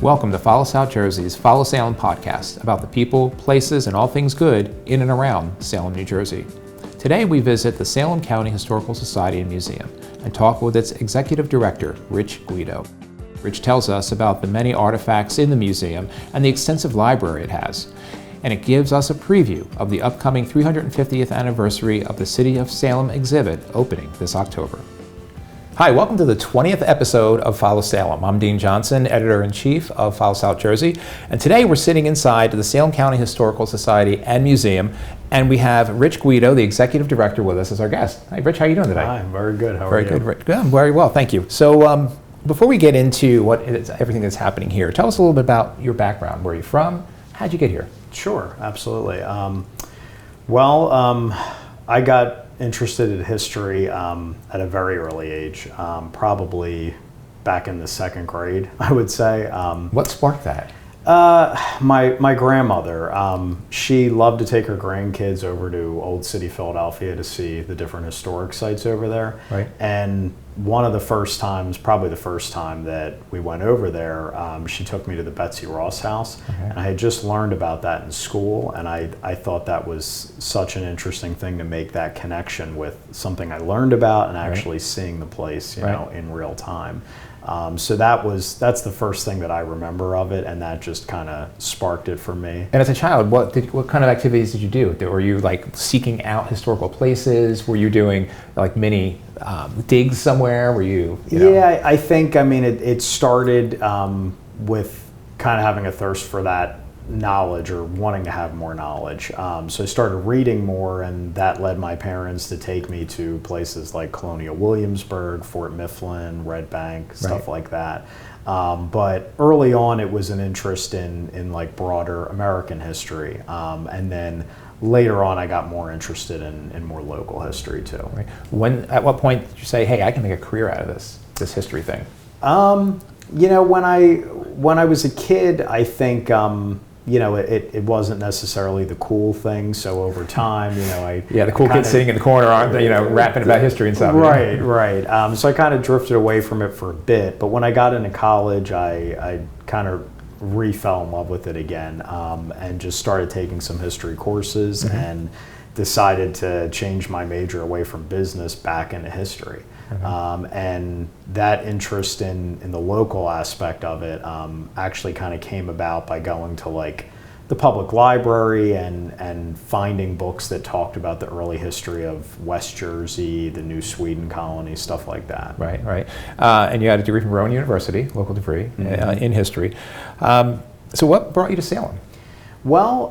Welcome to Follow South Jersey's Follow Salem Podcast about the people, places, and all things good in and around Salem, New Jersey. Today we visit the Salem County Historical Society and Museum and talk with its Executive Director, Rich Guido. Rich tells us about the many artifacts in the museum and the extensive library it has. And it gives us a preview of the upcoming 350th anniversary of the City of Salem exhibit opening this October. Hi, welcome to the 20th episode of Follow Salem. I'm Dean Johnson, Editor-in-Chief of Follow South Jersey, and today we're sitting inside the Salem County Historical Society and Museum, and we have Rich Guido, the Executive Director, with us as our guest. Hi, Rich, how are you doing today? Hi, I'm very good. How are you? Very good, Rich. Good, I'm very well, thank you. So before we get into everything that's happening here, tell us a little bit about your background. Where are you from? How'd you get here? Sure, absolutely. I got interested in history at a very early age, probably back in the second grade, I would say. What sparked that? My grandmother, she loved to take her grandkids over to Old City, Philadelphia to see the different historic sites over there. Right. And one of the first times, probably the first time that we went over there, she took me to the Betsy Ross house. Okay. And I had just learned about that in school, and I thought that was such an interesting thing to make that connection with something I learned about and actually seeing the place, you know, in real time. So that's the first thing that I remember of it, and that just kind of sparked it for me. And as a child, what kind of activities did you do? Were you like seeking out historical places? Were you doing like mini digs somewhere? Were you know? Yeah, I think, it started with kind of having a thirst for that knowledge or wanting to have more knowledge. So I started reading more, and that led my parents to take me to places like Colonial Williamsburg, Fort Mifflin, Red Bank, stuff like that. But early on it was an interest in like broader American history. And then later on I got more interested in more local history too. Right. At what point did you say, hey, I can make a career out of this history thing? When I was a kid, I think it wasn't necessarily the cool thing. So over time, the cool kids sitting in the corner, aren't they, rapping about history and stuff. Right. So I kind of drifted away from it for a bit. But when I got into college, I kind of fell in love with it again, and just started taking some history courses and decided to change my major away from business back into history. And that interest in the local aspect of it actually kind of came about by going to like the public library and finding books that talked about the early history of West Jersey, the New Sweden colony, stuff like that. Right. And you had a degree from Rowan University, local degree in history. So what brought you to Salem? Well,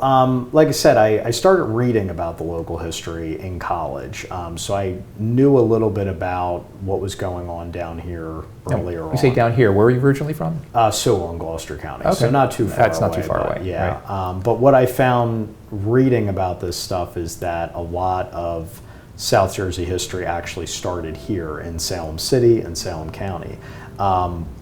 like I said, I started reading about the local history in college, so I knew a little bit about what was going on down here earlier on. You say down here, where are you originally from? Sewell in Gloucester County, okay. So not too far That's away. Not too far away. Yeah, right. But what I found reading about this stuff is that a lot of South Jersey history actually started here in Salem City and Salem County.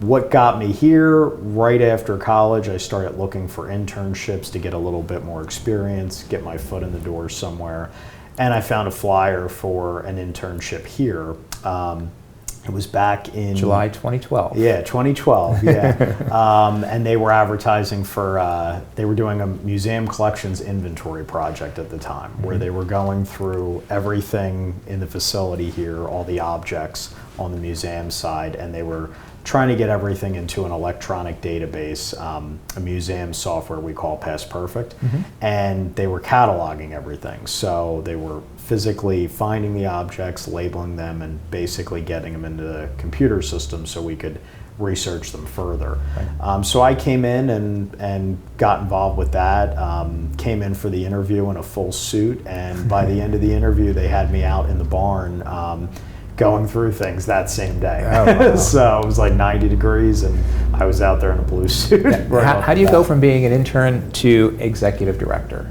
What got me here, right after college, I started looking for internships to get a little bit more experience, get my foot in the door somewhere, and I found a flyer for an internship here. It was back in July 2012. Yeah, 2012. Yeah, and they were advertising for. They were doing a museum collections inventory project at the time, where they were going through everything in the facility here, all the objects on the museum side, and they were trying to get everything into an electronic database, a museum software we call Past Perfect, and they were cataloging everything. So they were physically finding the objects, labeling them, and basically getting them into the computer system so we could research them further. Right. So I came in and got involved with that, came in for the interview in a full suit, and by the end of the interview they had me out in the barn going through things that same day. Oh, wow. So it was like 90 degrees and I was out there in a blue suit. How do you go from being an intern to executive director?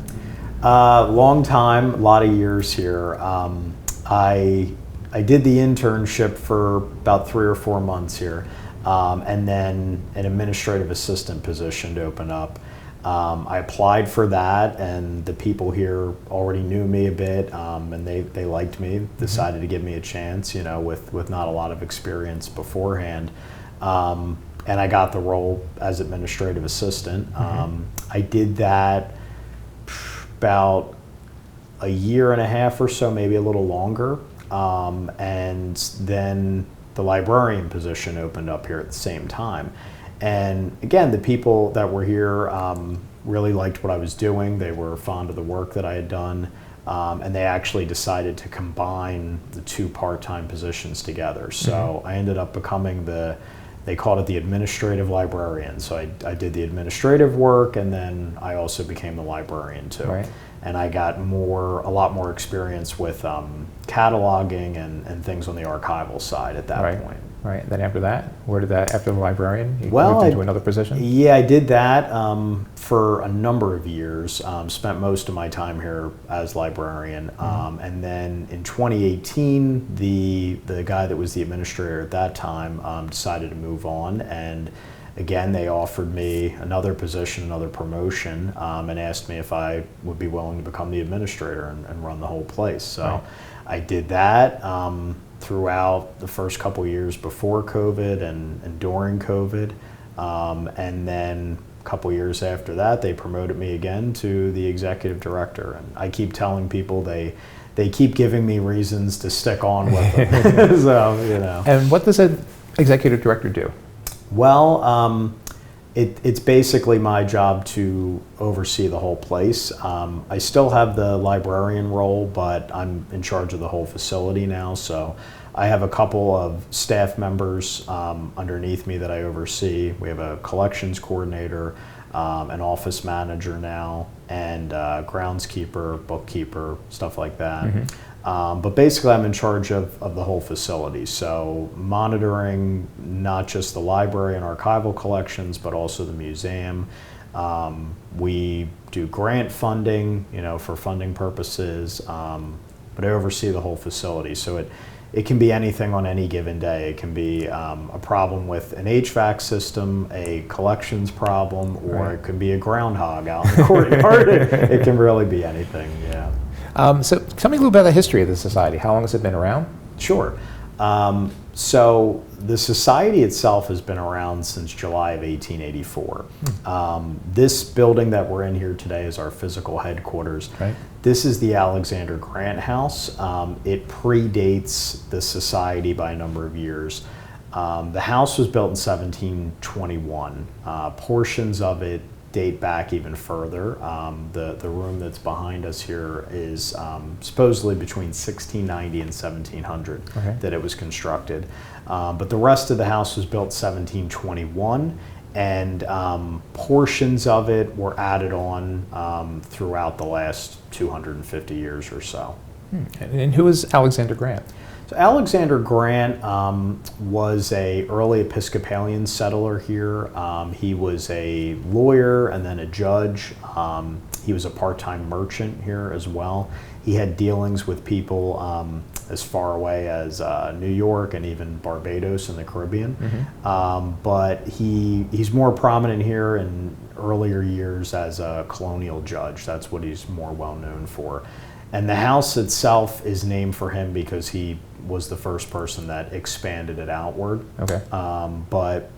Long time, a lot of years here. I did the internship for about 3 or 4 months here, and then an administrative assistant position to open up. I applied for that, and the people here already knew me a bit, and they liked me, decided to give me a chance, with not a lot of experience beforehand. and I got the role as administrative assistant. I did that about a year and a half or so, maybe a little longer, and then the librarian position opened up here at the same time. And again, the people that were here really liked what I was doing. They were fond of the work that I had done, and they actually decided to combine the two part-time positions together. So I ended up becoming they called it the administrative librarian. So I did the administrative work, and then I also became the librarian too. Right. And I got a lot more experience with cataloging and things on the archival side at that point. Right. Then after that, after the librarian, you Well, moved into another position? Yeah, I did that for a number of years. Spent most of my time here as librarian. And then in 2018, the guy that was the administrator at that time decided to move on. And again, they offered me another position, another promotion, and asked me if I would be willing to become the administrator and run the whole place. So I did that throughout the first couple years before COVID and during COVID. And then a couple years after that, they promoted me again to the executive director. And I keep telling people they keep giving me reasons to stick on with them. So, you know. And what does an executive director do? Well, it's basically my job to oversee the whole place. I still have the librarian role, but I'm in charge of the whole facility now. So I have a couple of staff members underneath me that I oversee. We have a collections coordinator, an office manager now, and groundskeeper, bookkeeper, stuff like that. But basically I'm in charge of the whole facility. So monitoring not just the library and archival collections, but also the museum. We do grant funding, for funding purposes, but I oversee the whole facility. So it can be anything on any given day. It can be a problem with an HVAC system, a collections problem, or it can be a groundhog out in the courtyard. It can really be anything, yeah. So tell me a little bit about the history of the society. How long has it been around? Sure. So the society itself has been around since July of 1884. This building that we're in here today is our physical headquarters. Right. This is the Alexander Grant House. It predates the society by a number of years. The house was built in 1721. Portions of it date back even further. The room that's behind us here is supposedly between 1690 and 1700 that it was constructed. But the rest of the house was built 1721, and portions of it were added on throughout the last 250 years or so. And who is Alexander Grant? So Alexander Grant was a early Episcopalian settler here. He was a lawyer and then a judge. He was a part-time merchant here as well. He had dealings with people as far away as New York and even Barbados in the Caribbean. But he's more prominent here in earlier years as a colonial judge. That's what he's more well known for. And the house itself is named for him because he was the first person that expanded it outward. But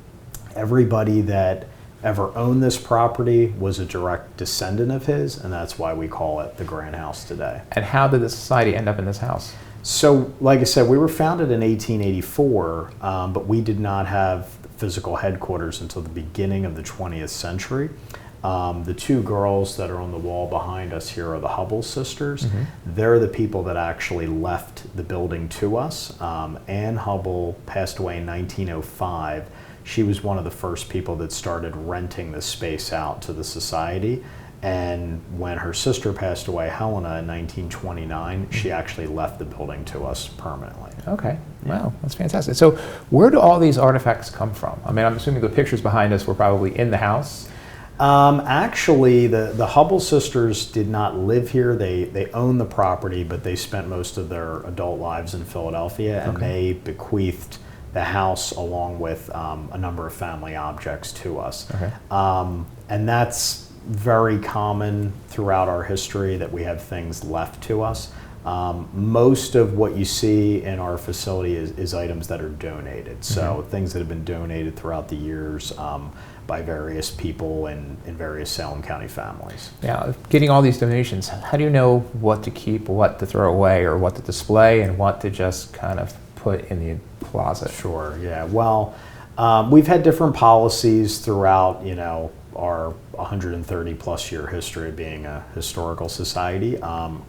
everybody that ever owned this property was a direct descendant of his, and that's why we call it the Grant House today. And how did the society end up in this house? So, like I said, we were founded in 1884, but we did not have physical headquarters until the beginning of the 20th century. The two girls that are on the wall behind us here are the Hubble sisters. They're the people that actually left the building to us. Anne Hubble passed away in 1905. She was one of the first people that started renting the space out to the society. And when her sister passed away, Helena, in 1929, she actually left the building to us permanently. Okay, wow, that's fantastic. So where do all these artifacts come from? I mean, I'm assuming the pictures behind us were probably in the house. Actually, the Hubble sisters did not live here. They owned the property, but they spent most of their adult lives in Philadelphia, and they bequeathed the house along with a number of family objects to us. And that's very common throughout our history that we have things left to us. Most of what you see in our facility is items that are donated. So things that have been donated throughout the years by various people in various Salem County families. Now, getting all these donations, how do you know what to keep, what to throw away, or what to display, and what to just kind of put in the closet? Sure, yeah. Well, we've had different policies throughout, our 130 plus year history of being a historical society.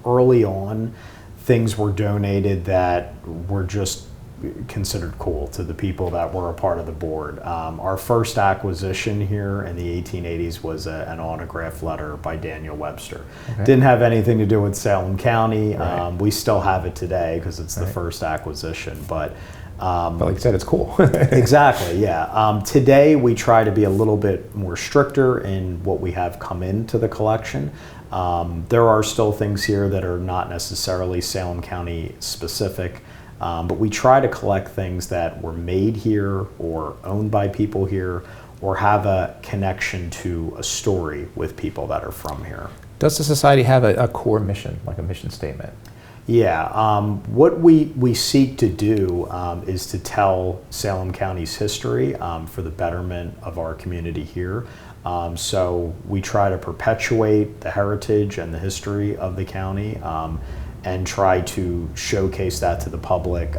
Early on, things were donated that were just considered cool to the people that were a part of the board. Our first acquisition here in the 1880s was an autograph letter by Daniel Webster. Okay. Didn't have anything to do with Salem County. Right. We still have it today because it's the first acquisition, but like you said, it's cool. Exactly, yeah. Today we try to be a little bit more stricter in what we have come into the collection. There are still things here that are not necessarily Salem County specific, but we try to collect things that were made here or owned by people here or have a connection to a story with people that are from here. Does the society have a core mission, like a mission statement? Yeah, what we seek to do is to tell Salem County's history for the betterment of our community here. So we try to perpetuate the heritage and the history of the county and try to showcase that to the public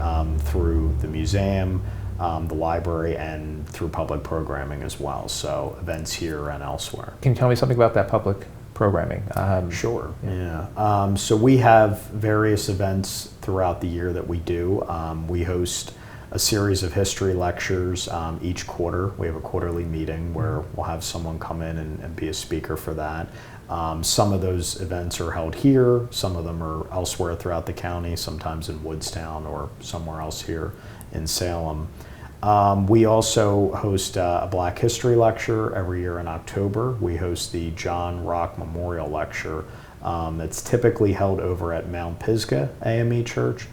through the museum, the library, and through public programming as well. So events here and elsewhere. Can you tell me something about that public programming? Sure, yeah. So we have various events throughout the year that we do. We host a series of history lectures each quarter. We have a quarterly meeting where we'll have someone come in and be a speaker for that. Some of those events are held here, some of them are elsewhere throughout the county, sometimes in Woodstown or somewhere else here in Salem. We also host a Black History Lecture every year in October. We host the John Rock Memorial Lecture that's typically held over at Mount Pisgah AME Church,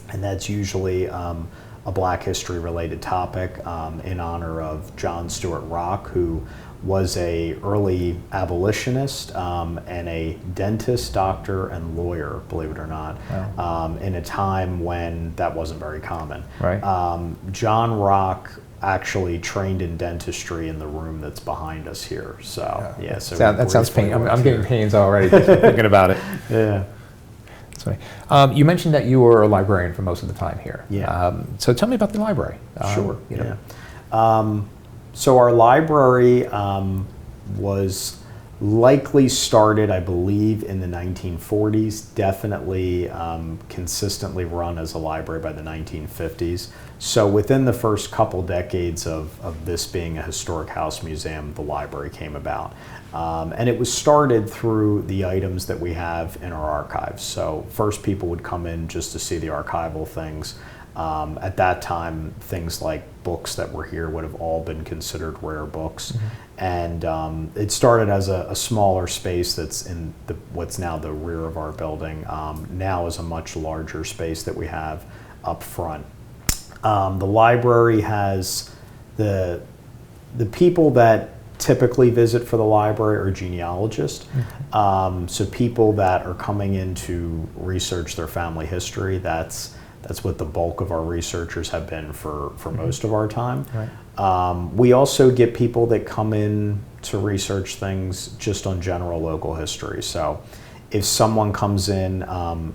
and that's usually a Black history related topic in honor of John Stuart Rock, who was a early abolitionist and a dentist, doctor, and lawyer, believe it or not, in a time when that wasn't very common. Right. John Rock actually trained in dentistry in the room that's behind us here. So yeah, so that sounds painful. I'm getting pains already just thinking about it. Yeah. That's funny. You mentioned that you were a librarian for most of the time here. Yeah. So tell me about the library. Sure. So our library was likely started, I believe, in the 1940s, definitely consistently run as a library by the 1950s. So within the first couple decades of this being a historic house museum, the library came about. And it was started through the items that we have in our archives. So first people would come in just to see the archival things. At that time, things like books that were here would have all been considered rare books. And it started as a smaller space that's in what's now the rear of our building. Now is a much larger space that we have up front. The library has the people that typically visit for the library are genealogists. So people that are coming in to research their family history, that's what the bulk of our researchers have been for most of our time. Right. We also get people that come in to research things just on general local history. So if someone comes in,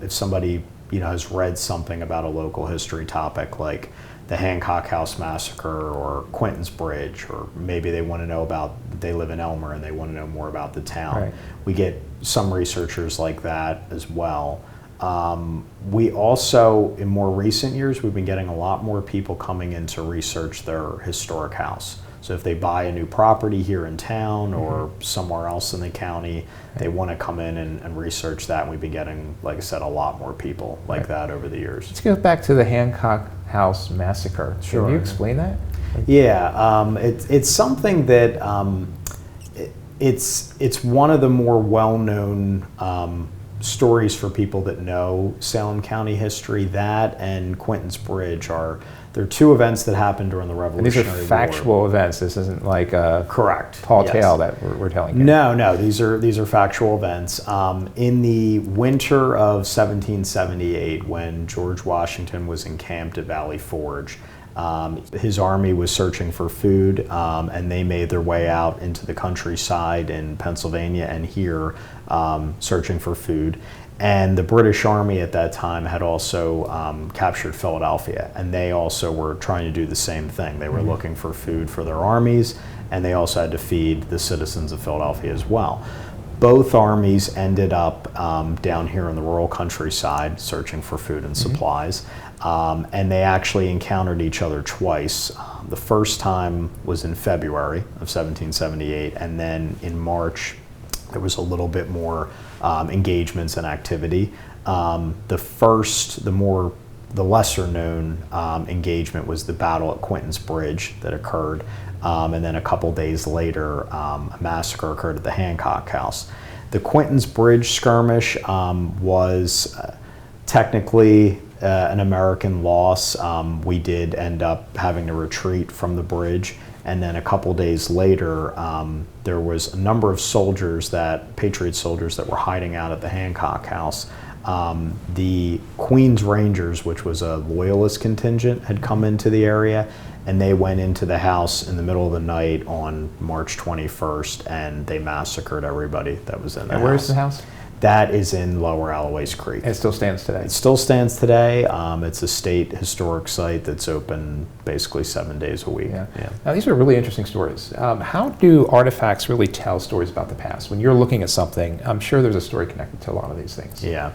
if somebody has read something about a local history topic like the Hancock House Massacre or Quentin's Bridge, or maybe they want to know they live in Elmer and they want to know more about the town. Right. We get some researchers like that as well. We also, in more recent years, we've been getting a lot more people coming in to research their historic house. So if they buy a new property here in town or somewhere else in the county, they want to come in and research that. And we've been getting, like I said, a lot more people like that over the years. Let's go back to the Hancock House Massacre. Sure. Can you explain that? Yeah, it's something that it's one of the more well-known stories for people that know Salem County history. That and Quinton's Bridge they're two events that happened during the Revolutionary War. These are factual events. This isn't like a correct tall tale that we're telling here. No. These are factual events. In the winter of 1778, when George Washington was encamped at Valley Forge, his army was searching for food, and they made their way out into the countryside in Pennsylvania and here, searching for food. And the British Army at that time had also captured Philadelphia, and they also were trying to do the same thing. They were looking for food for their armies, and they also had to feed the citizens of Philadelphia as well. Both armies ended up down here in the rural countryside searching for food and supplies, and they actually encountered each other twice. The first time was in February of 1778, and then in March there was a little bit more engagements and activity. The lesser known engagement was the battle at Quinton's Bridge that occurred, and then a couple days later a massacre occurred at the Hancock House. The Quinton's Bridge skirmish was technically an American loss. We did end up having to retreat from the bridge, and then a couple days later there was a number of Patriot soldiers that were hiding out at the Hancock House. The Queen's Rangers, which was a loyalist contingent, had come into the area, and they went into the house in the middle of the night on March 21st, and they massacred everybody that was in the house. And where's the house? That is in Lower Alloways Creek. It still stands today? It still stands today. It's a state historic site that's open basically 7 days a week. Yeah. Now, these are really interesting stories. How do artifacts really tell stories about the past? When you're looking at something, I'm sure there's a story connected to a lot of these things. Yeah.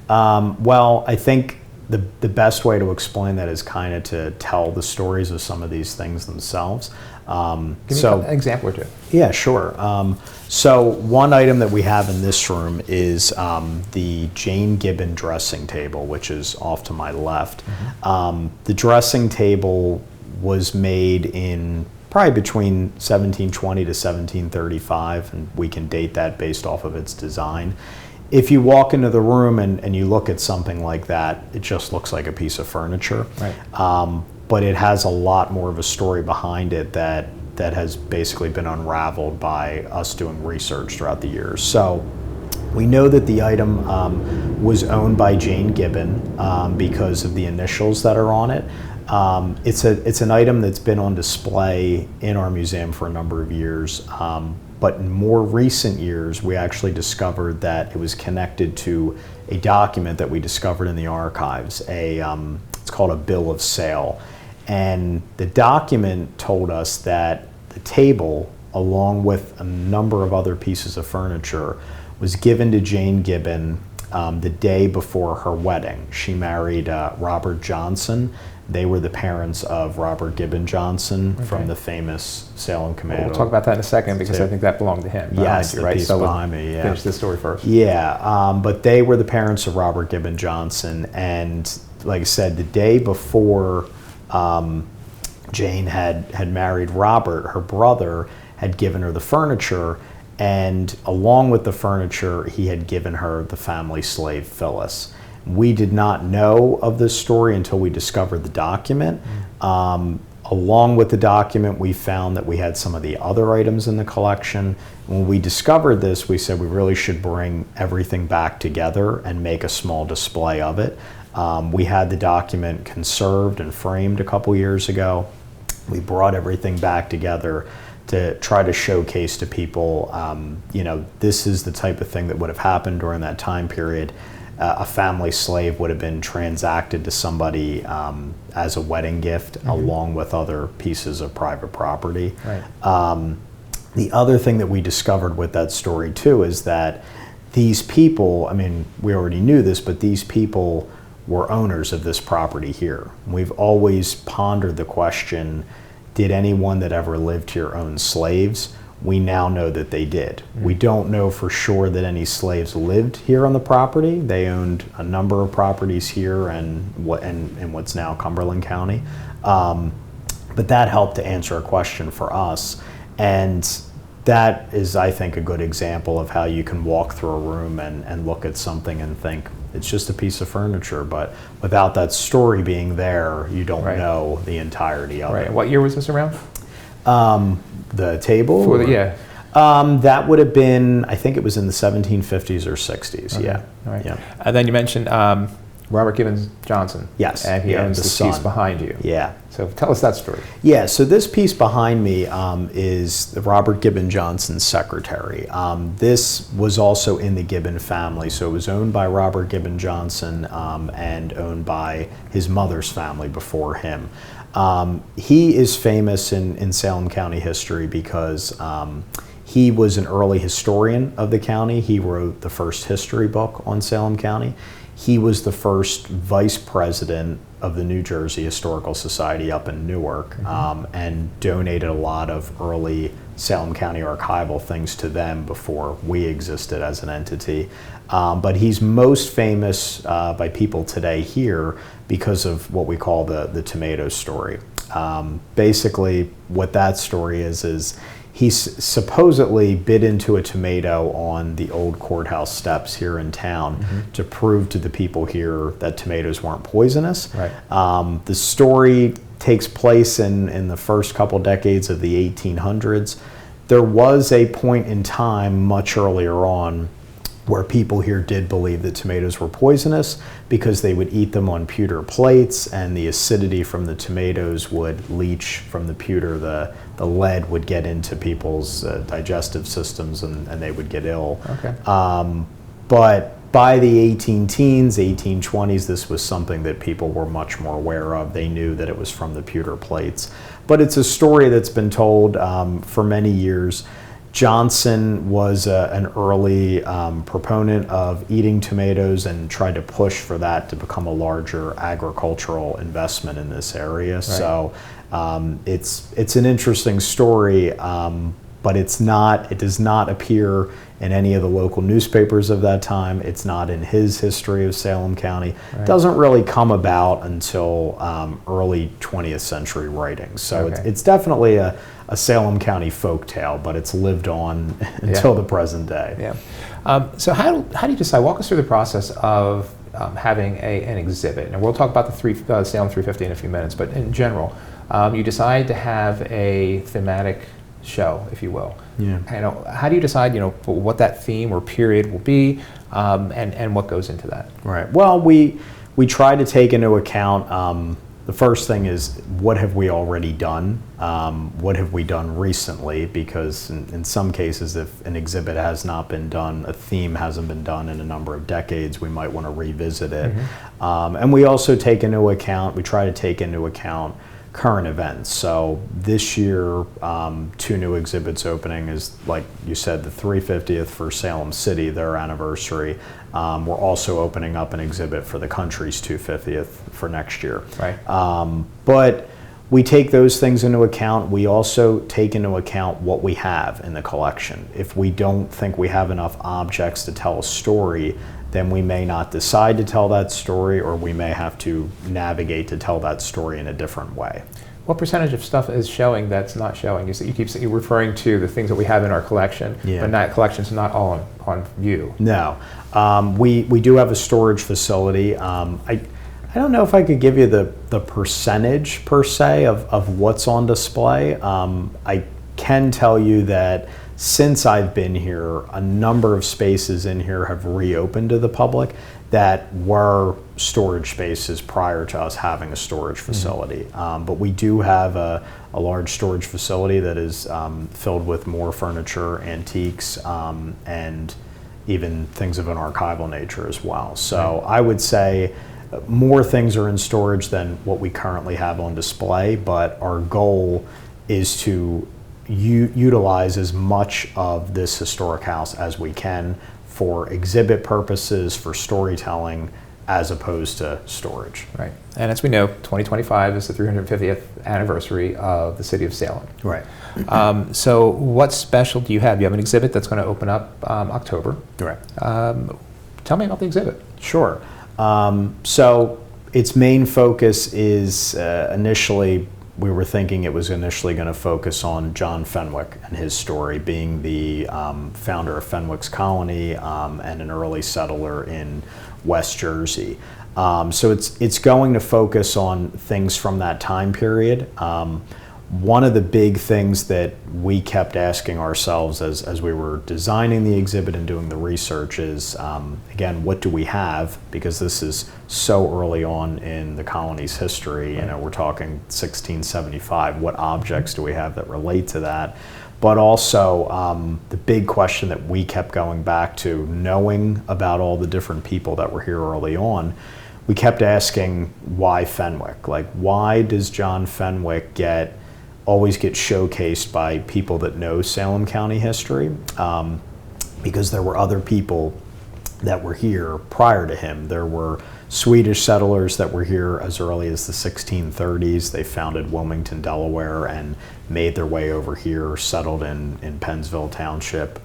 Well, I think the best way to explain that is kind of to tell the stories of some of these things themselves. Give me an example or two. Yeah, sure. So one item that we have in this room is the Jane Gibbon dressing table, which is off to my left. The dressing table was made in probably between 1720 to 1735, and we can date that based off of its design. If you walk into the room and you look at something like that, it just looks like a piece of furniture. Right. But it has a lot more of a story behind it that has basically been unraveled by us doing research throughout the years. So we know that the item was owned by Jane Gibbon because of the initials that are on it. It's an item that's been on display in our museum for a number of years. But in more recent years, we actually discovered that it was connected to a document that we discovered in the archives. It's called a bill of sale. And the document told us that the table, along with a number of other pieces of furniture, was given to Jane Gibbon the day before her wedding. She married Robert Johnson. They were the parents of Robert Gibbon Johnson from the famous Salem Commando. We'll talk about that in a second because I think that belonged to him. Yes, you, right? piece behind me. Yeah. Finish this story first. Yeah, but they were the parents of Robert Gibbon Johnson, and like I said, the day before Jane had married Robert, her brother had given her the furniture, and along with the furniture, he had given her the family slave Phyllis. We did not know of this story until we discovered the document. Along with the document, we found that we had some of the other items in the collection. When we discovered this, we said we really should bring everything back together and make a small display of it. We had the document conserved and framed a couple years ago. We brought everything back together to try to showcase to people, this is the type of thing that would have happened during that time period. A family slave would have been transacted to somebody as a wedding gift, along with other pieces of private property. Right. The other thing that we discovered with that story too is that these people, I mean, we already knew this, but these people were owners of this property here. We've always pondered the question, did anyone that ever lived here own slaves? We now know that they did. We don't know for sure that any slaves lived here on the property. They owned a number of properties here and in what's now Cumberland County. But that helped to answer a question for us. And that is, I think, a good example of how you can walk through a room and look at something and think it's just a piece of furniture, but without that story being there, you don't know the entirety of it. What year was this around? The table? That would have been, I think it was in the 1750s or 60s, Okay. All right. Yeah. And then you mentioned Robert Gibbon Johnson. Yes. And he owns this piece behind you. Yeah. So tell us that story. Yeah, so this piece behind me is Robert Gibbon Johnson's secretary. This was also in the Gibbon family, so it was owned by Robert Gibbon Johnson and owned by his mother's family before him. He is famous in Salem County history because he was an early historian of the county. He wrote the first history book on Salem County. He was the first vice president of the New Jersey Historical Society up in Newark, and donated a lot of early Salem County archival things to them before we existed as an entity. But he's most famous by people today here because of what we call the tomato story. Basically, what that story is he supposedly bit into a tomato on the old courthouse steps here in town to prove to the people here that tomatoes weren't poisonous. Right. The story takes place in the first couple decades of the 1800s. There was a point in time much earlier on where people here did believe that tomatoes were poisonous because they would eat them on pewter plates, and the acidity from the tomatoes would leach from the pewter. The lead would get into people's digestive systems, and they would get ill. Okay. But by the 1820s, this was something that people were much more aware of. They knew that it was from the pewter plates. But it's a story that's been told for many years. Johnson was an early proponent of eating tomatoes and tried to push for that to become a larger agricultural investment in this area. Right. So it's an interesting story, but it does not appear in any of the local newspapers of that time. It's not in his history of Salem County. Right. It doesn't really come about until early 20th century writings. So it's definitely a Salem County folktale, but it's lived on until the present day. Yeah. So how do you decide? Walk us through the process of having an exhibit. And we'll talk about the Salem 350 in a few minutes, but in general, you decide to have a thematic show, if you will. Yeah. How do you decide, what that theme or period will be, and what goes into that? Right. Well, we try to take into account. The first thing is, what have we already done? What have we done recently? Because in some cases, if an exhibit has not been done, a theme hasn't been done in a number of decades, we might want to revisit it. And we also try to take into account current events. So this year, 2 new exhibits opening is, like you said, the 350th for Salem City, their anniversary. We're also opening up an exhibit for the country's 250th for next year. Right. But we take those things into account. We also take into account what we have in the collection. If we don't think we have enough objects to tell a story, then we may not decide to tell that story, or we may have to navigate to tell that story in a different way. What percentage of stuff is showing that's not showing? You keep referring to the things that we have in our collection, but that collection's not all on view. No. We do have a storage facility. I don't know if I could give you the percentage per se of what's on display. I can tell you that since I've been here, a number of spaces in here have reopened to the public that were storage spaces prior to us having a storage facility. But we do have a large storage facility that is filled with more furniture, antiques, and even things of an archival nature as well. So I would say more things are in storage than what we currently have on display, but our goal is to utilize as much of this historic house as we can for exhibit purposes, for storytelling, as opposed to storage. Right. And as we know, 2025 is the 350th anniversary of the City of Salem. Right. So what special do you have? You have an exhibit that's going to open up October. Right. Tell me about the exhibit. Sure. So its main focus is initially we were thinking it was initially going to focus on John Fenwick and his story, being the founder of Fenwick's Colony and an early settler in West Jersey. So it's going to focus on things from that time period. One of the big things that we kept asking ourselves as we were designing the exhibit and doing the research is, again, what do we have? Because this is so early on in the colony's history. You know, we're talking 1675. What objects do we have that relate to that? But also the big question that we kept going back to, knowing about all the different people that were here early on, we kept asking, why Fenwick? Like, why does John Fenwick always get showcased by people that know Salem County history? Because there were other people that were here prior to him. There were Swedish settlers that were here as early as the 1630s. They founded Wilmington, Delaware, and made their way over here, settled in Pennsville Township,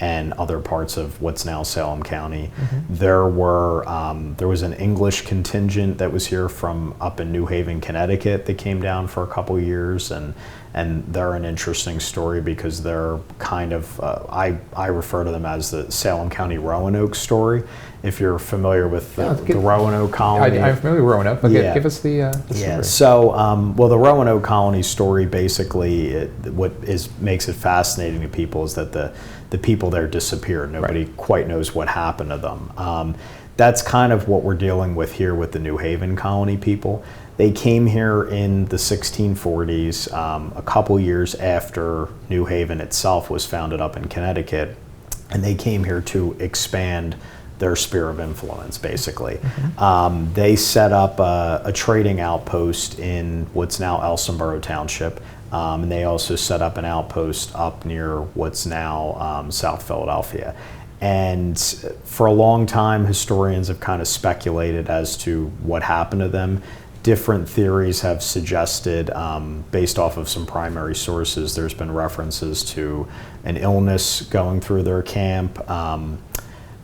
and other parts of what's now Salem County. Mm-hmm. There was an English contingent that was here from up in New Haven, Connecticut, that came down for a couple years, and they're an interesting story because they're kind of, I refer to them as the Salem County Roanoke story. If you're familiar with the Roanoke Colony. I'm familiar with Roanoke, but give us the story. Yeah, so, the Roanoke Colony story, basically, makes it fascinating to people is that the people there disappeared. Nobody quite knows what happened to them. That's kind of what we're dealing with here with the New Haven Colony people. They came here in the 1640s, a couple years after New Haven itself was founded up in Connecticut, and they came here to expand their sphere of influence, basically. Mm-hmm. They set up a trading outpost in what's now Elsinboro Township, and they also set up an outpost up near what's now South Philadelphia. And for a long time, historians have kind of speculated as to what happened to them. Different theories have suggested, based off of some primary sources, there's been references to an illness going through their camp,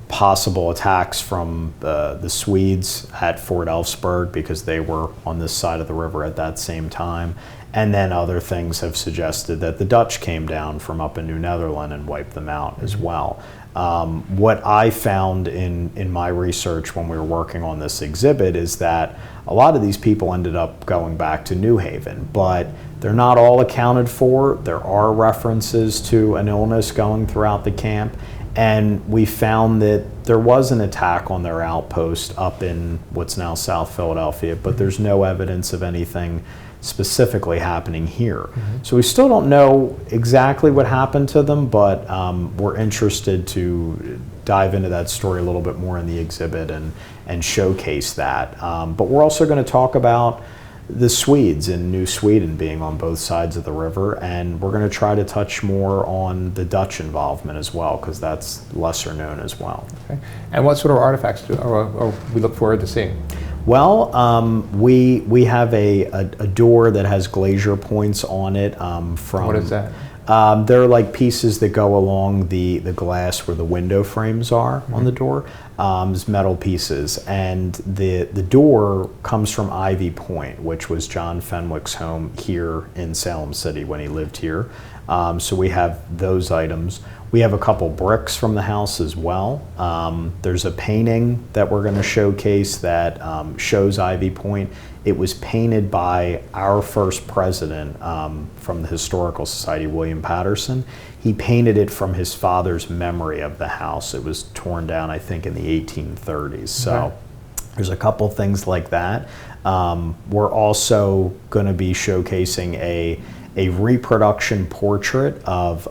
possible attacks from the Swedes at Fort Elfsburg because they were on this side of the river at that same time. And then other things have suggested that the Dutch came down from up in New Netherland and wiped them out as well. What I found in my research when we were working on this exhibit is that a lot of these people ended up going back to New Haven, but they're not all accounted for. There are references to an illness going throughout the camp. And we found that there was an attack on their outpost up in what's now South Philadelphia, but there's no evidence of anything specifically happening here. Mm-hmm. So we still don't know exactly what happened to them, but we're interested to dive into that story a little bit more in the exhibit and showcase that. But we're also going to talk about the Swedes in New Sweden being on both sides of the river, and we're going to try to touch more on the Dutch involvement as well, because that's lesser known as well. Okay. And what sort of artifacts do we look forward to seeing? Well, we have a door that has glazier points on it. What is that? They're like pieces that go along the glass where the window frames are on the door. It's metal pieces, and the door comes from Ivy Point, which was John Fenwick's home here in Salem City when he lived here. So we have those items. We have a couple bricks from the house as well. There's a painting that we're going to showcase that shows Ivy Point. It was painted by our first president from the Historical Society, William Patterson. He painted it from his father's memory of the house. It was torn down, I think, in the 1830s. So there's a couple things like that. We're also going to be showcasing a reproduction portrait of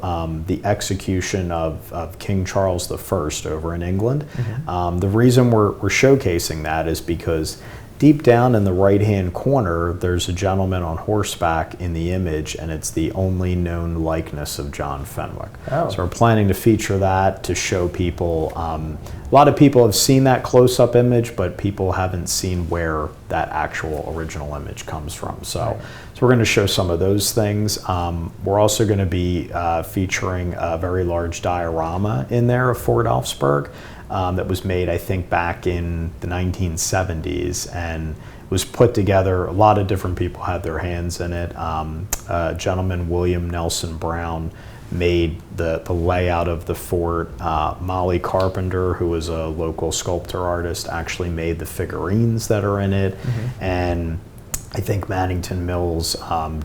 the execution of King Charles I over in England. Mm-hmm. The reason we're showcasing that is because deep down in the right-hand corner, there's a gentleman on horseback in the image, and it's the only known likeness of John Fenwick. Oh. So we're planning to feature that to show people. A lot of people have seen that close-up image, but people haven't seen where that actual original image comes from. So we're going to show some of those things. We're also going to be featuring a very large diorama in there of Fort Elfsburg. That was made, I think, back in the 1970s, and it was put together. A lot of different people had their hands in it. A gentleman, William Nelson Brown, made the layout of the fort. Molly Carpenter, who was a local sculptor artist, actually made the figurines that are in it. And I think Maddington Mills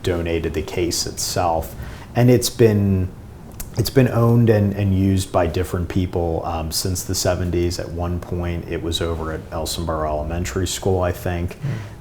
donated the case itself. And it's been owned and used by different people since the 70s. At one point, it was over at Elsonboro Elementary School, I think.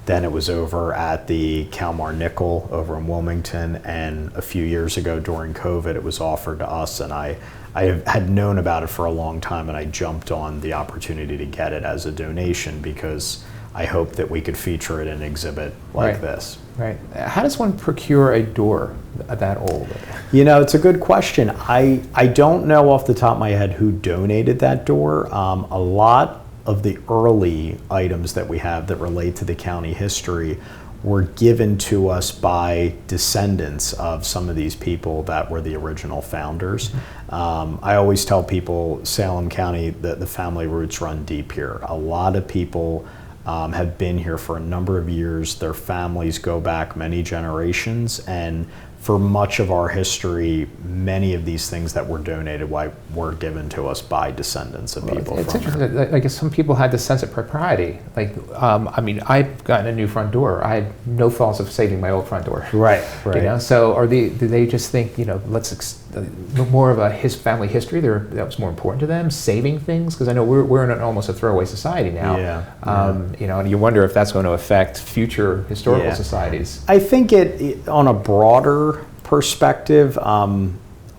Then it was over at the Kalmar Nickel over in Wilmington. And a few years ago during COVID, it was offered to us. And I had known about it for a long time, and I jumped on the opportunity to get it as a donation because I hoped that we could feature it in an exhibit like this. Right. How does one procure a door that old? You know, it's a good question. I don't know off the top of my head who donated that door. A lot of the early items that we have that relate to the county history were given to us by descendants of some of these people that were the original founders. I always tell people Salem County, the family roots run deep here. A lot of people have been here for a number of years. Their families go back many generations, and for much of our history, many of these things that were donated were given to us by descendants of people. It's interesting. I guess some people had the sense of propriety. Like, I mean, I've gotten a new front door. I had no thoughts of saving my old front door. Right. You know, so do they just think, you know, more of a family history? That was more important to them, saving things? Because I know we're in almost a throwaway society now. You know, and you wonder if that's going to affect future historical societies. I think it on a broader perspective, our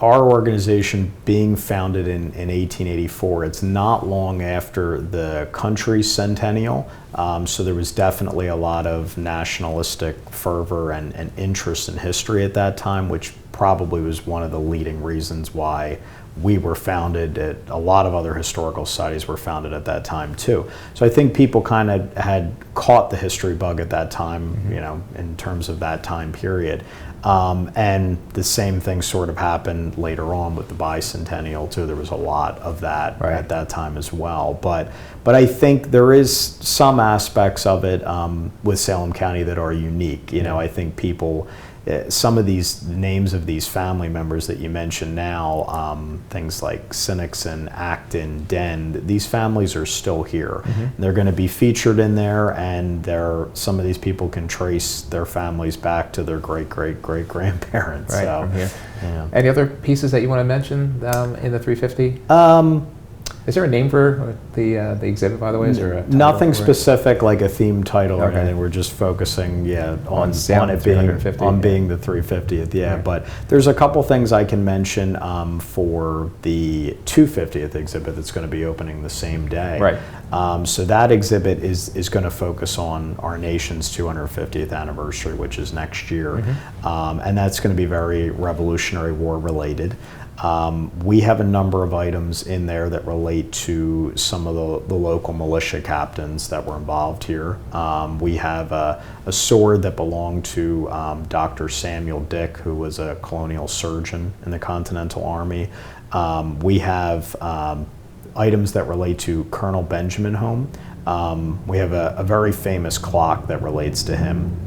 organization being founded in 1884, it's not long after the country's centennial, so there was definitely a lot of nationalistic fervor and interest in history at that time, which probably was one of the leading reasons why we were founded. A lot of other historical societies were founded at that time too. So I think people kind of had caught the history bug at that time, you know, in terms of that time period. And the same thing sort of happened later on with the bicentennial too. There was a lot of that at that time as well. But I think there is some aspects of it with Salem County that are unique. You know, I think people, some of these names of these family members that you mentioned now, things like Sinnixon, Acton, Den, these families are still here. They're going to be featured in there, and some of these people can trace their families back to their great-great-great-grandparents. Right, so, from here. Yeah. Any other pieces that you want to mention in the 350? Is there a name for the exhibit, by the way? Is there a nothing specific, like a theme title or anything. We're just focusing, on it being the 350th. Yeah, right. But there's a couple things I can mention for the 250th exhibit that's going to be opening the same day. Right. So that exhibit is going to focus on our nation's 250th anniversary, which is next year, and that's going to be very Revolutionary War related. We have a number of items in there that relate to some of the local militia captains that were involved here. We have a sword that belonged to Dr. Samuel Dick, who was a colonial surgeon in the Continental Army. We have items that relate to Colonel Benjamin Home. We have a very famous clock that relates to him.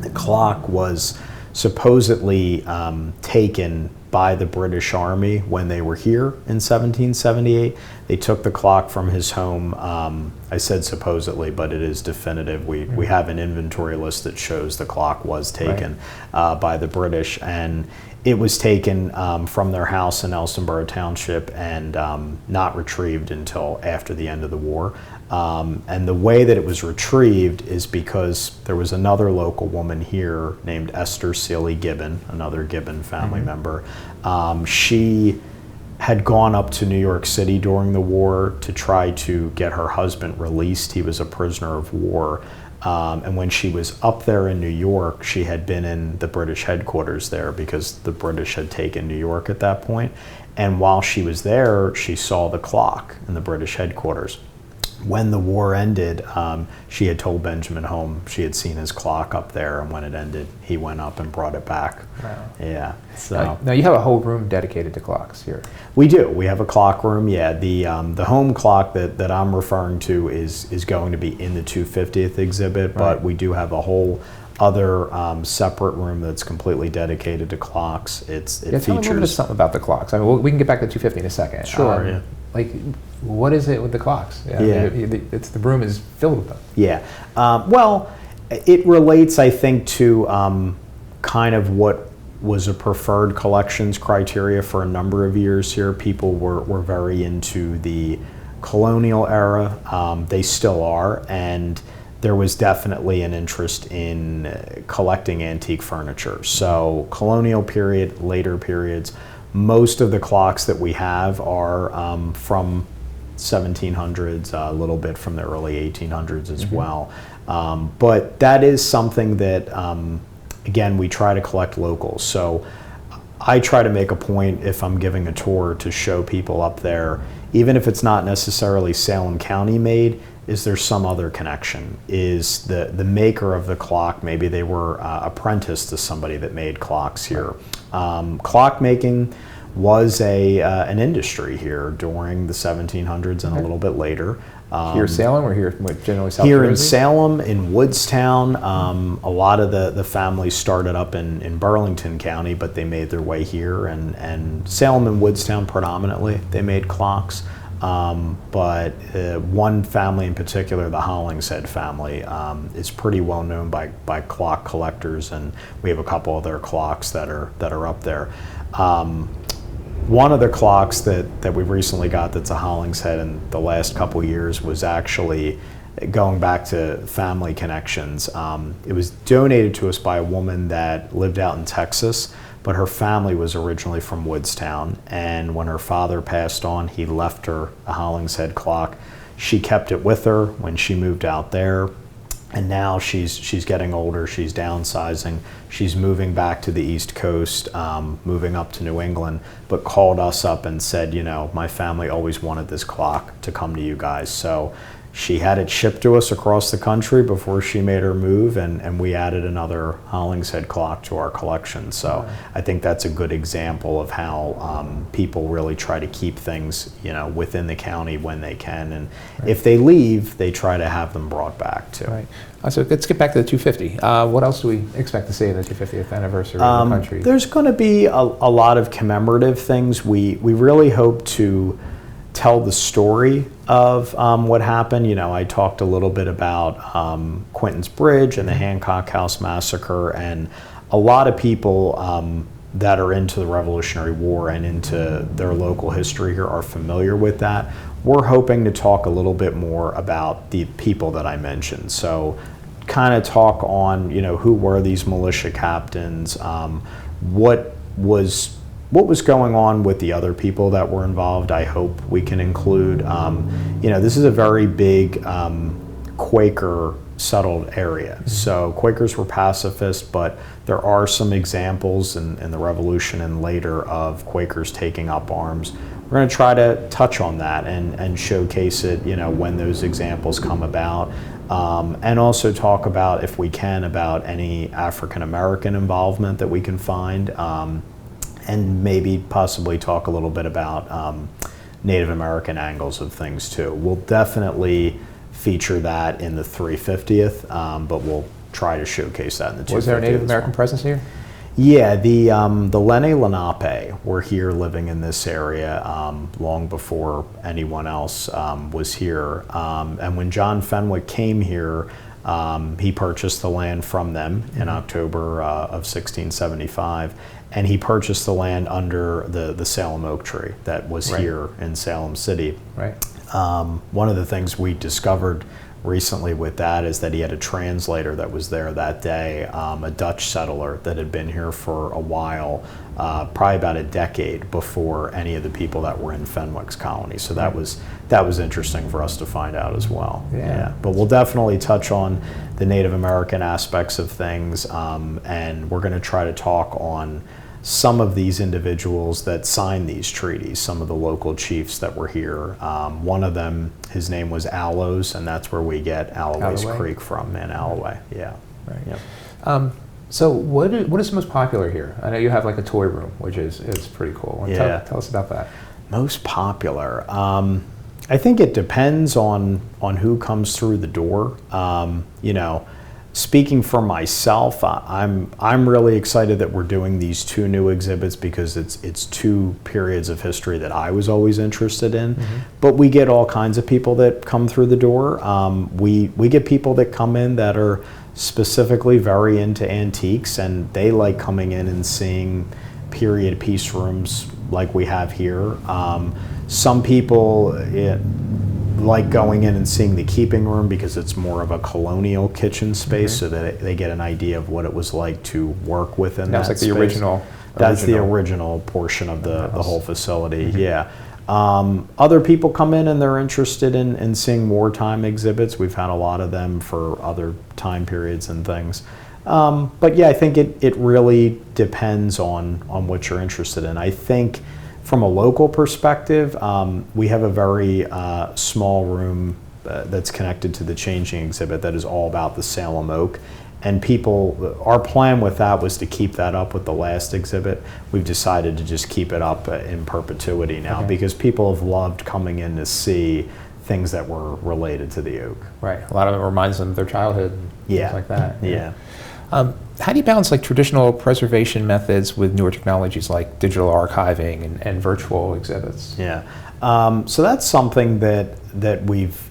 The clock was supposedly taken by the British Army when they were here in 1778. They took the clock from his home. I said supposedly, but it is definitive. We have an inventory list that shows the clock was taken by the British, and it was taken from their house in Elsonboro Township and not retrieved until after the end of the war. And the way that it was retrieved is because there was another local woman here named Esther Seeley Gibbon, another Gibbon family member. She had gone up to New York City during the war to try to get her husband released. He was a prisoner of war. And when she was up there in New York, she had been in the British headquarters there because the British had taken New York at that point. And while she was there, she saw the clock in the British headquarters. when the war ended, she had told Benjamin Home she had seen his clock up there, and when it ended, he went up and brought it back. Wow. Yeah. So now you have a whole room dedicated to clocks here. we do. We have a clock room. Yeah. The home clock that I'm referring to is going to be in the 250th exhibit, but Right. we do have a whole other separate room that's completely dedicated to clocks. It Tell me a little bit features. something about the clocks. I mean, we can get back to 250 in a second. Sure. Yeah. Like, what is it with the clocks? Yeah. It's the room is filled with them. Yeah. Well, it relates, I think, to kind of what was a preferred collections criteria for a number of years here. People were very into the colonial era. They still are. And there was definitely an interest in collecting antique furniture. So colonial period, later periods, most of the clocks that we have are from 1700s, a little bit from the early 1800s as well. But that is something that, again, we try to collect locals. So I try to make a point, if I'm giving a tour, to show people up there, even if it's not necessarily Salem County made, is there some other connection? Is the maker of the clock, maybe they were apprenticed to somebody that made clocks here. Clock making was an industry here during the 1700s and a little bit later. Here in Salem or here generally South Here Jersey? in Salem, in Woodstown, a lot of the families started up in Burlington County, but they made their way here, and Salem and Woodstown predominantly, they made clocks. But one family in particular, the Hollingshead family, is pretty well known by clock collectors, and we have a couple of their clocks that are up there. One of the clocks that we recently got that's a Hollingshead in the last couple years was actually going back to family connections. It was donated to us by a woman that lived out in Texas, but her family was originally from Woodstown, and when her father passed on, he left her a Hollingshead clock. She kept it with her when she moved out there, and now she's getting older, she's downsizing, she's moving back to the East Coast, moving up to New England, but called us up and said, my family always wanted this clock to come to you guys. So she had it shipped to us across the country before she made her move, and we added another Hollingshead clock to our collection. So I think that's a good example of how people really try to keep things, within the county when they can. And if they leave, they try to have them brought back too. Right. So let's get back to the 250. What else do we expect to see in the 250th anniversary of the country? There's going to be a lot of commemorative things. We really hope to tell the story of what happened. I talked a little bit about Quentin's Bridge and the Hancock House Massacre, and a lot of people that are into the Revolutionary War and into their local history here are familiar with that. We're hoping to talk a little bit more about the people that I mentioned. So kind of talk on, who were these militia captains, what was going on with the other people that were involved. I hope we can include, this is a very big Quaker settled area. So Quakers were pacifist, but there are some examples in the Revolution and later of Quakers taking up arms. We're going to try to touch on that and showcase it, when those examples come about. And also talk about, if we can, about any African American involvement that we can find. And maybe possibly talk a little bit about Native American angles of things too. We'll definitely feature that in the 350th, but we'll try to showcase that in the 250th. Was there a Native American presence here? Yeah, the Lenni Lenape were here living in this area long before anyone else was here. And when John Fenwick came here, he purchased the land from them in October of 1675. And he purchased the land under the Salem oak tree that was here in Salem City. Right. One of the things we discovered recently with that is that he had a translator that was there that day, a Dutch settler that had been here for a while, probably about a decade before any of the people that were in Fenwick's colony. So that was interesting for us to find out as well. Yeah. But we'll definitely touch on the Native American aspects of things, and we're going to try to talk on some of these individuals that signed these treaties, some of the local chiefs that were here. One of them, his name was Allows, and that's where we get Alloway's Creek from, in Alloway. Yeah. Right. Yep. So what is most popular here? I know you have like a toy room, which is pretty cool. Yeah. Tell us about that. Most popular. I think it depends on who comes through the door. You know, speaking for myself, I'm really excited that we're doing these 2 new exhibits because it's 2 periods of history that I was always interested in. Mm-hmm. But we get all kinds of people that come through the door. We get people that come in that are specifically very into antiques, and they like coming in and seeing period piece rooms like we have here. Some people like going in and seeing the keeping room because it's more of a colonial kitchen space, mm-hmm. so that they get an idea of what it was like to work within that space. That's like the original. That's the original portion of the whole facility, mm-hmm. yeah. Other people come in and they're interested in seeing wartime exhibits. We've had a lot of them for other time periods and things. But yeah, I think it really depends on what you're interested in. I think from a local perspective, we have a very small room that's connected to the changing exhibit that is all about the Salem oak. And our plan with that was to keep that up with the last exhibit. We've decided to just keep it up in perpetuity now, because people have loved coming in to see things that were related to the oak. Right. A lot of it reminds them of their childhood. And things like that. Yeah. How do you balance like traditional preservation methods with newer technologies like digital archiving and virtual exhibits? Yeah. So that's something that we've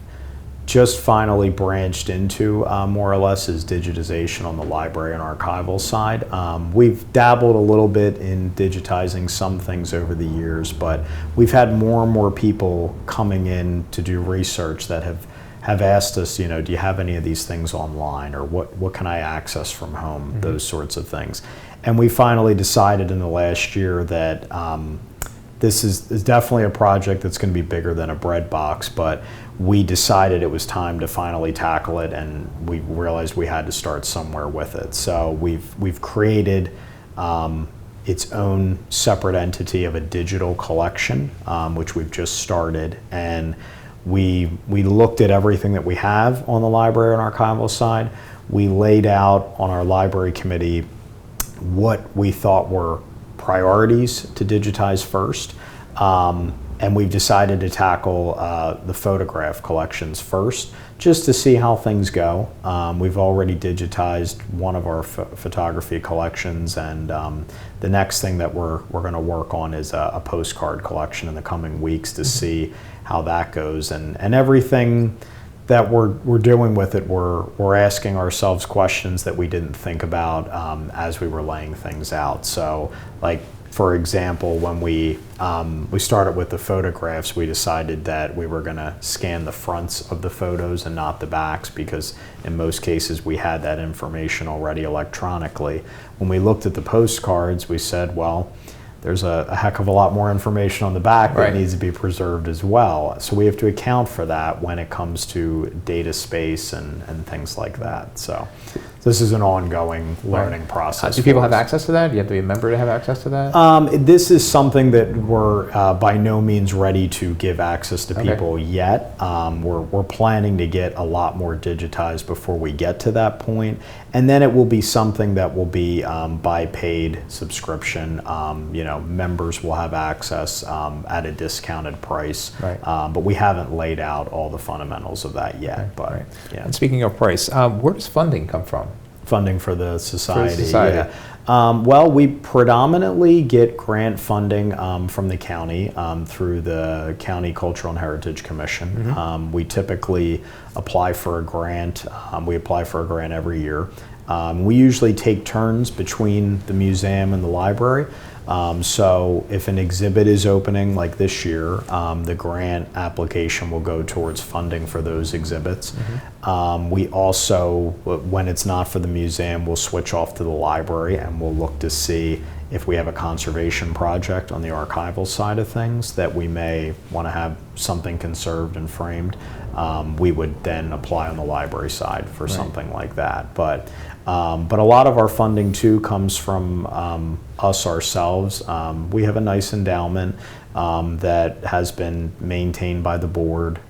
just finally branched into, more or less, is digitization on the library and archival side. We've dabbled a little bit in digitizing some things over the years, but we've had more and more people coming in to do research that have asked us, do you have any of these things online, or what can I access from home, mm-hmm. those sorts of things. And we finally decided in the last year that this is definitely a project that's going to be bigger than a bread box, but we decided it was time to finally tackle it, and we realized we had to start somewhere with it. So we've created its own separate entity of a digital collection, which we've just started, and we looked at everything that we have on the library and archival side. We laid out on our library committee what we thought were priorities to digitize first, and we've decided to tackle the photograph collections first, just to see how things go. We've already digitized one of our photography collections, and the next thing that we're going to work on is a postcard collection in the coming weeks to see how that goes. And everything that we're doing with it, we're asking ourselves questions that we didn't think about as we were laying things out. So, like, for example, when we started with the photographs, we decided that we were going to scan the fronts of the photos and not the backs, because in most cases we had that information already electronically. When we looked at the postcards, we said, well, there's a heck of a lot more information on the back that needs to be preserved as well. So we have to account for that when it comes to data space and things like that. So this is an ongoing learning process. Do people have access to that? Do you have to be a member to have access to that? This is something that we're by no means ready to give access to people yet. We're planning to get a lot more digitized before we get to that point. And then it will be something that will be by paid subscription. Members will have access at a discounted price. But we haven't laid out all the fundamentals of that yet. Yeah. And speaking of price, where does funding come from? Funding for the society. Yeah. Well, we predominantly get grant funding from the county through the County Cultural and Heritage Commission. Mm-hmm. We typically apply for a grant. We apply for a grant every year. We usually take turns between the museum and the library. So if an exhibit is opening like this year, the grant application will go towards funding for those exhibits. Mm-hmm. We also, when it's not for the museum, we'll switch off to the library and we'll look to see if we have a conservation project on the archival side of things that we may want to have something conserved and framed. we would then apply on the library side for something like that. But a lot of our funding too comes from us ourselves. We have a nice endowment that has been maintained by the board.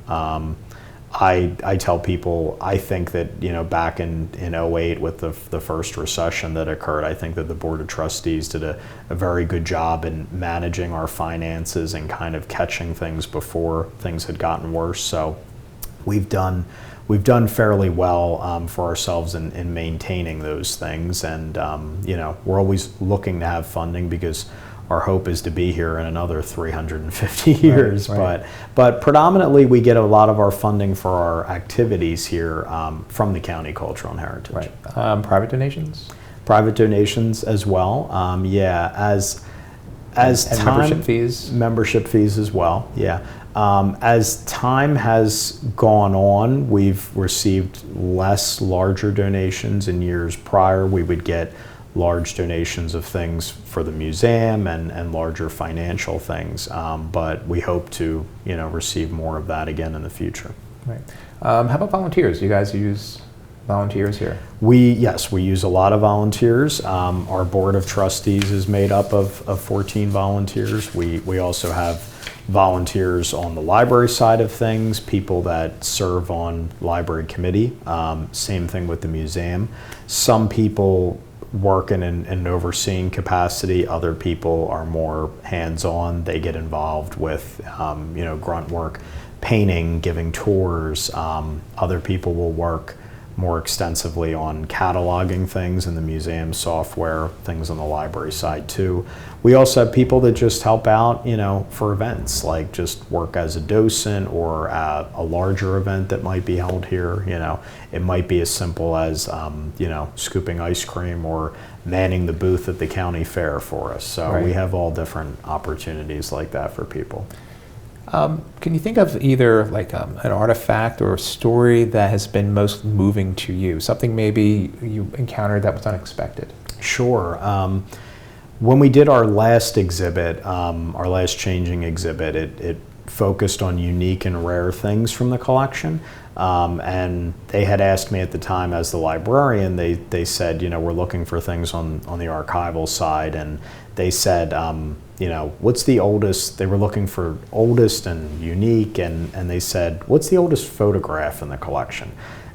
I tell people, I think that, back in 08 with the first recession that occurred, I think that the Board of Trustees did a very good job in managing our finances and kind of catching things before things had gotten worse. So we've done fairly well for ourselves in maintaining those things. And, we're always looking to have funding because our hope is to be here in another 350 years. Right. But predominantly we get a lot of our funding for our activities here from the county cultural and heritage. Right. Private donations? Private donations as well. As and time, membership fees? Membership fees as well, yeah. As time has gone on, we've received larger donations. In years prior, we would get large donations of things for the museum and larger financial things, but we hope to receive more of that again in the future. Right. How about volunteers? You guys use volunteers here? We use a lot of volunteers. Our board of trustees is made up of 14 volunteers. We also have volunteers on the library side of things, people that serve on library committee. Same thing with the museum. Some people work in an overseeing capacity. Other people are more hands-on. They get involved with grunt work, painting, giving tours. Other people will work more extensively on cataloging things in the museum software, things on the library side too. We also have people that just help out, for events, like just work as a docent or at a larger event that might be held here. It might be as simple as, scooping ice cream or manning the booth at the county fair for us. So we have all different opportunities like that for people. Can you think of either like an artifact or a story that has been most moving to you? Something maybe you encountered that was unexpected? Sure. When we did our last exhibit, our last changing exhibit, it focused on unique and rare things from the collection. And they had asked me at the time as the librarian, they said, we're looking for things on the archival side. And they said, what's the oldest, they were looking for oldest and unique, and they said, what's the oldest photograph in the collection?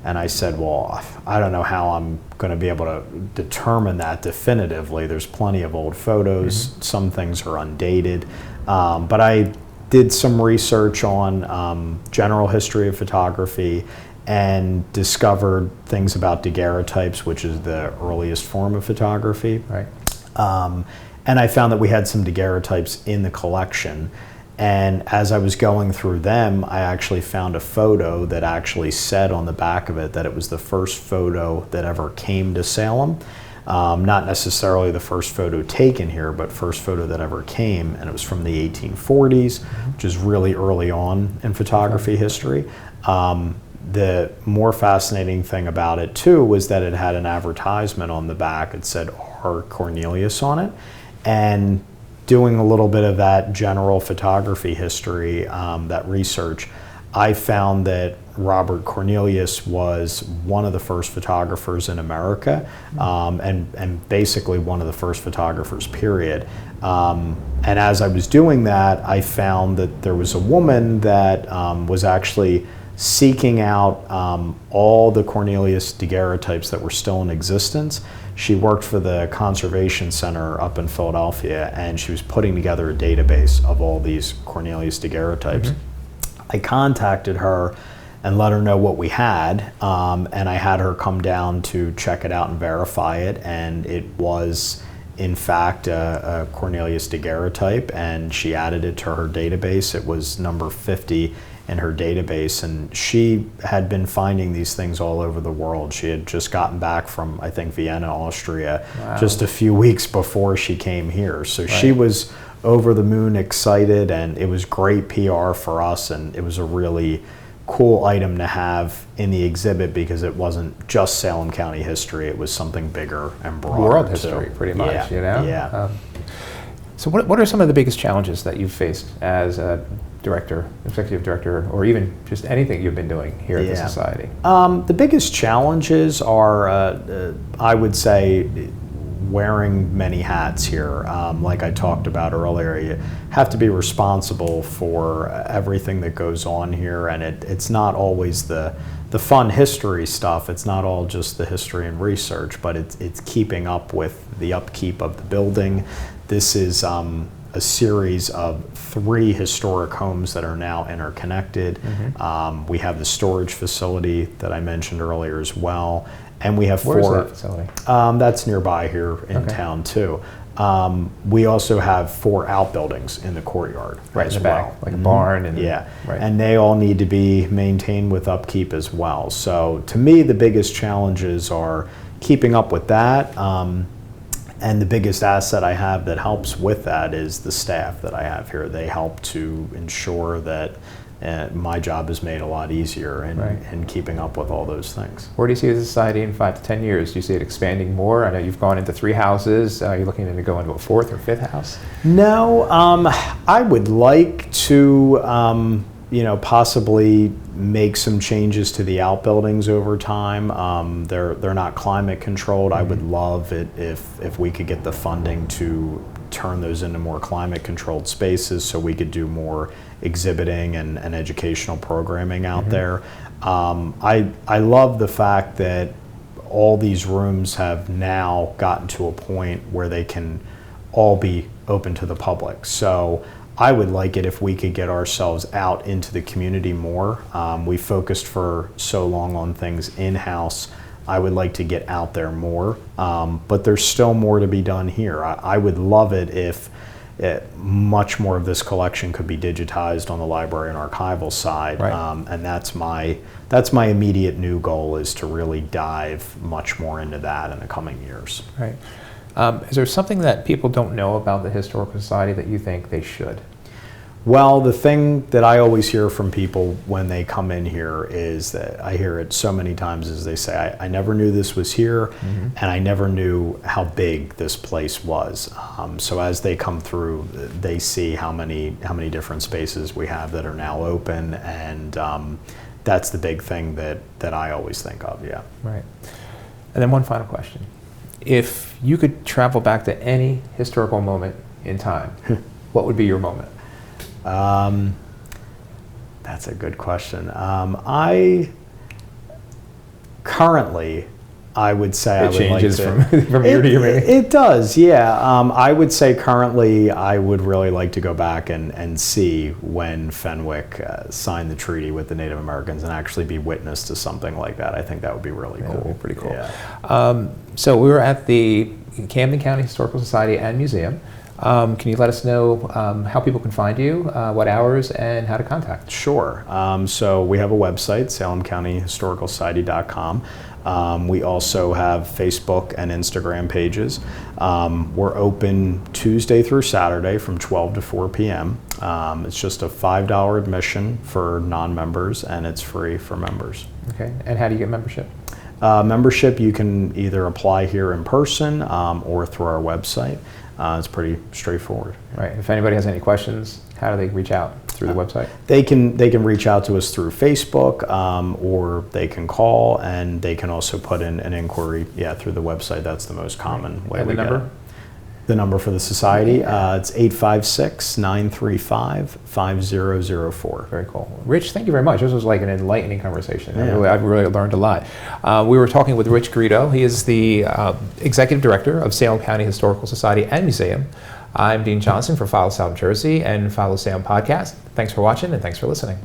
And I said, well, I don't know how I'm going to be able to determine that definitively. There's plenty of old photos. Mm-hmm. Some things are undated. But I did some research on general history of photography and discovered things about daguerreotypes, which is the earliest form of photography. Right. And I found that we had some daguerreotypes in the collection. And as I was going through them, I actually found a photo that actually said on the back of it that it was the first photo that ever came to Salem. Not necessarily the first photo taken here, but first photo that ever came, and it was from the 1840s, which is really early on in photography history. The more fascinating thing about it too was that it had an advertisement on the back. It said R. Cornelius on it, and doing a little bit of that general photography history, that research, I found that Robert Cornelius was one of the first photographers in America, and basically one of the first photographers, period. And as I was doing that, I found that there was a woman that was actually seeking out all the Cornelius daguerreotypes that were still in existence. She worked for the Conservation Center up in Philadelphia, and she was putting together a database of all these Cornelius daguerreotypes. Mm-hmm. I contacted her and let her know what we had, and I had her come down to check it out and verify it, and it was in fact a Cornelius daguerreotype, and she added it to her database. It was number 50 in her database, and she had been finding these things all over the world. She had just gotten back from, I think, Vienna, Austria, just a few weeks before she came here. So she was over the moon excited, and it was great PR for us, and it was a really cool item to have in the exhibit because it wasn't just Salem County history, it was something bigger and broader. World history, pretty much, Yeah. So what are some of the biggest challenges that you've faced as director, executive director, or even just anything you've been doing here at the society? The biggest challenges are, I would say, wearing many hats here. Like I talked about earlier, you have to be responsible for everything that goes on here, and it's not always the fun history stuff. It's not all just the history and research, but it's keeping up with the upkeep of the building. This is a series of 3 historic homes that are now interconnected. We have the storage facility that I mentioned earlier as well. And we have 4. Where is that facility? That's nearby here in town too. We also have 4 outbuildings in the courtyard as in the well. back, like a barn. And, and they all need to be maintained with upkeep as well. So to me, the biggest challenges are keeping up with that. And the biggest asset I have that helps with that is the staff that I have here. They help to ensure that my job is made a lot easier in keeping up with all those things. Where do you see the society in 5 to 10 years? Do you see it expanding more? I know you've gone into 3 houses. Are you looking to go into a 4th or 5th house? No, I would like to, possibly make some changes to the outbuildings over time. They're not climate controlled. I would love it if we could get the funding to turn those into more climate controlled spaces so we could do more exhibiting and educational programming out there. I love the fact that all these rooms have now gotten to a point where they can all be open to the public. So I would like it if we could get ourselves out into the community more. We focused for so long on things in-house. I would like to get out there more, but there's still more to be done here. I would love it if much more of this collection could be digitized on the library and archival side, and that's my immediate new goal, is to really dive much more into that in the coming years. Right. Is there something that people don't know about the Historical Society that you think they should? Well, the thing that I always hear from people when they come in here is that I hear it so many times, is they say, I never knew this was here, and I never knew how big this place was. So as they come through, they see how many different spaces we have that are now open, and that's the big thing that I always think of, Right. And then one final question. If you could travel back to any historical moment in time, what would be your moment? That's a good question. I currently, I would say I would like to. It changes from year to year, maybe? It does, yeah. I would say currently I would really like to go back and see when Fenwick signed the treaty with the Native Americans and actually be witness to something like that. I think that would be really cool. That would be pretty cool. Yeah. So we were at the Camden County Historical Society and Museum. Can you let us know how people can find you, what hours, and how to contact? Sure. So we have a website, salemcountyhistoricalsociety.com. We also have Facebook and Instagram pages. We're open Tuesday through Saturday from 12 to 4 p.m. It's just a $5 admission for non-members, and it's free for members. Okay. And how do you get membership? Membership, you can either apply here in person or through our website. It's pretty straightforward. Right. If anybody has any questions, how do they reach out? Through the website? They can reach out to us through Facebook, or they can call, and they can also put in an inquiry through the website. That's the most common way. And the number? The number for the society, it's 856-935-5004. Very cool. Rich, thank you very much. This was like an enlightening conversation. Yeah. I've really learned a lot. We were talking with Rich Guido. He is the Executive Director of Salem County Historical Society and Museum. I'm Dean Johnson for Follow Salem Jersey and Follow Salem Podcast. Thanks for watching, and thanks for listening.